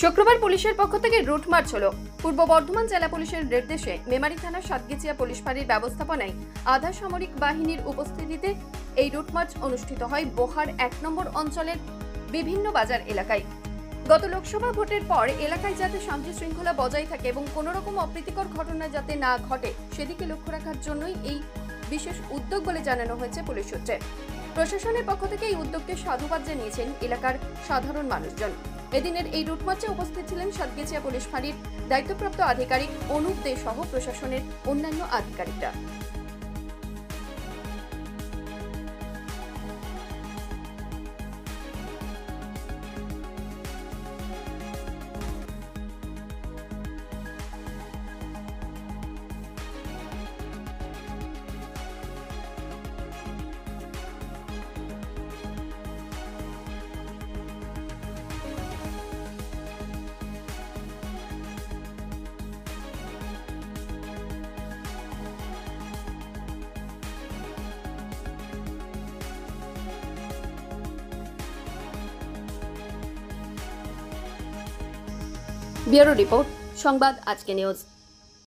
শুক্রবার পুলিশের পক্ষ থেকে রুট মার্চ হলো। পূর্ব বর্ধমান জেলা পুলিশের নির্দেশে মেমারি থানার সাতগেছিয়া পুলিশ ফাঁড়ির ব্যবস্থাপনায় আধা সামরিক বাহিনীর উপস্থিতিতে এই রুট মার্চ অনুষ্ঠিত হয় বোহার ১ নম্বর অঞ্চলের বিভিন্ন বাজার এলাকায়। গত লোকসভা ভোটের পর এলাকায় যাতে শান্তি শৃঙ্খলা বজায় থাকে এবং কোনো রকম অপ্রীতিকর ঘটনা যাতে না ঘটে সেদিকে লক্ষ্য রাখার জন্যই এই বিশেষ উদ্যোগ বলে জানানো হয়েছে পুলিশ সূত্রে। প্রশাসনের পক্ষ থেকে এই উদ্যোগকে সাধুবাদ জানিয়েছেন এলাকার সাধারণ মানুষজন। এদিনের এই রুট মার্চে উপস্থিত ছিলেন সাতগেছিয়া পুলিশ ফাঁড়ির দায়িত্বপ্রাপ্ত আধিকারিক অনুপ দে সহ প্রশাসনের অন্যান্য আধিকারিকরা। ব্যুরো রিপোর্ট, সংবাদ আজকে নিউজ।